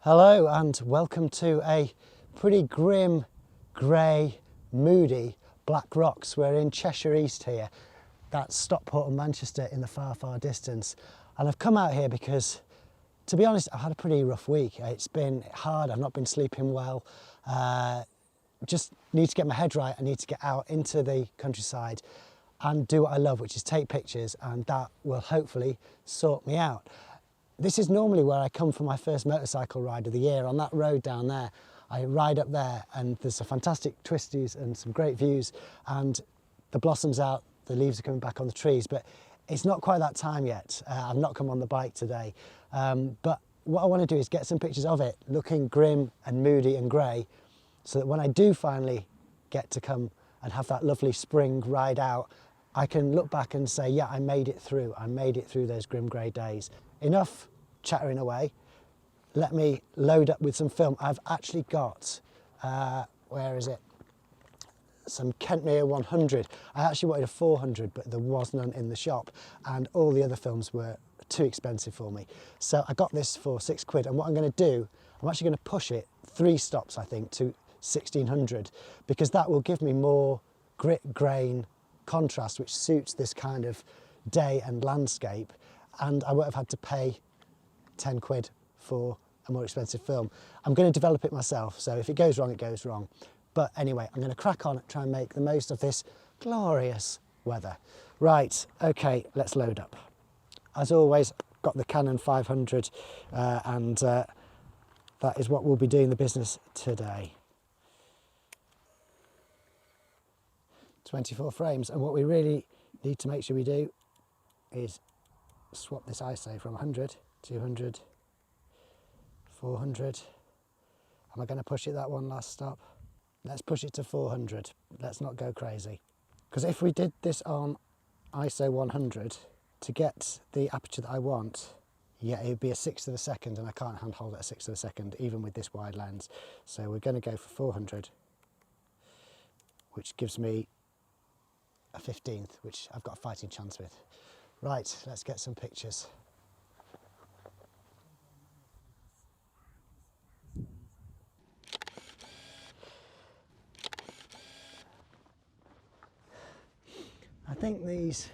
Hello and welcome to a pretty grim, grey, moody Black Rocks. We're in Cheshire East here. That's Stockport and Manchester in the far, far distance. And I've come out here because, to be honest, I've had a pretty rough week. It's been hard, I've not been sleeping well. Just need to get my head right. I need to get out into the countryside and do what I love, which is take pictures, and that will hopefully sort me out. This is normally where I come for my first motorcycle ride of the year, on that road down there. I ride up there and there's some fantastic twisties and some great views, and the blossom's out, the leaves are coming back on the trees, but it's not quite that time yet. I've not come on the bike today, but what I want to do is get some pictures of it looking grim and moody and grey, so that when I do finally get to come and have that lovely spring ride out, I can look back and say, yeah, I made it through those grim grey days. Enough chattering away, let me load up with some film. I've actually got, where is it? Some Kentmere 100. I actually wanted a 400, but there was none in the shop, and all the other films were too expensive for me. So I got this for £6, and what I'm going to do, I'm actually going to push it 3 stops, I think, to 1600, because that will give me more grit, grain, contrast, which suits this kind of day and landscape, and I won't have had to pay £10 for a more expensive film. I'm going to develop it myself, so if it goes wrong, it goes wrong. But anyway, I'm going to crack on and try and make the most of this glorious weather. Right, okay, let's load up. As always, got the Canon 500, and that is what we'll be doing the business today. 24 frames, and what we really need to make sure we do is swap this ISO from 100, 200, 400. Am I going to push it that one last stop? Let's push it to 400. Let's not go crazy. Because if we did this on ISO 100 to get the aperture that I want, yeah, it would be a 1/6 of a second, and I can't handhold at a 1/6 of a second, even with this wide lens. So we're going to go for 400, which gives me a 15th, which I've got a fighting chance with. Right, let's get some pictures. I think these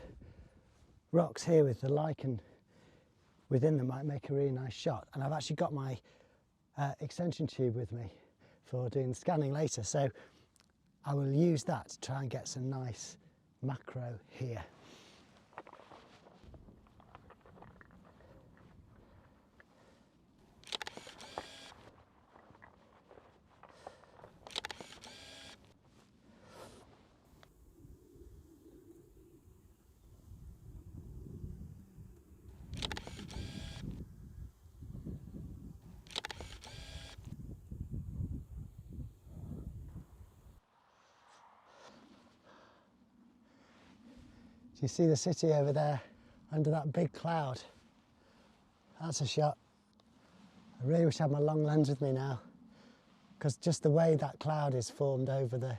rocks here with the lichen within them might make a really nice shot, and I've actually got my extension tube with me for doing scanning later, so I will use that to try and get some nice macro here. Do you see the city over there under that big cloud? That's a shot. I really wish I had my long lens with me now, because just the way that cloud is formed over the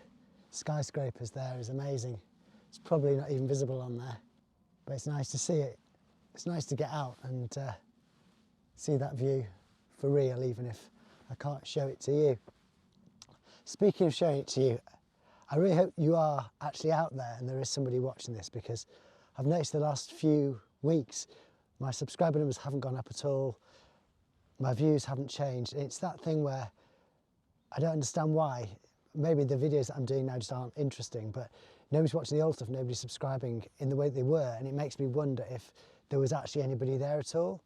skyscrapers there is amazing. It's probably not even visible on there, but it's nice to see it. It's nice to get out and see that view for real, even if I can't show it to you. Speaking of showing it to you, I really hope you are actually out there and there is somebody watching this, because I've noticed the last few weeks my subscriber numbers haven't gone up at all, my views haven't changed. It's that thing where I don't understand why. Maybe the videos that I'm doing now just aren't interesting, but nobody's watching the old stuff, nobody's subscribing in the way they were, and it makes me wonder if there was actually anybody there at all,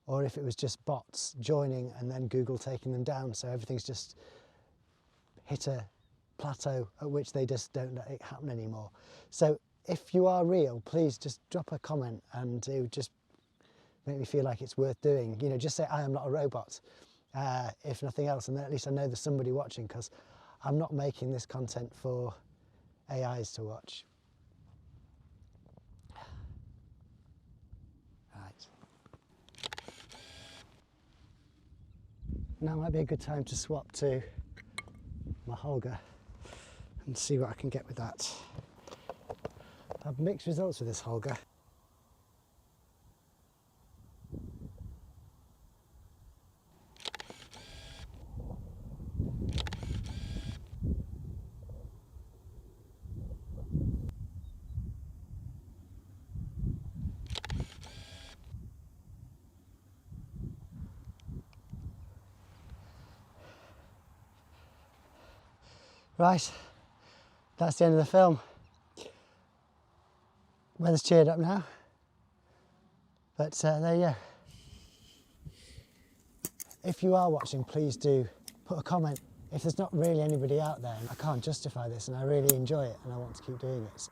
or if it was just bots joining and then Google taking them down, so everything's just hit a plateau at which they just don't let it happen anymore. So if you are real, please just drop a comment, and it would just make me feel like it's worth doing. You know, just say I am not a robot, if nothing else, and then at least I know there's somebody watching, because I'm not making this content for AIs to watch. Right. Now might be a good time to swap to my Holga and see what I can get with that. I've mixed results with this Holga. Right, that's the end of the film. Weather's cheered up now, but there you go. If you are watching, please do put a comment. If there's not really anybody out there, and I can't justify this and I really enjoy it and I want to keep doing it,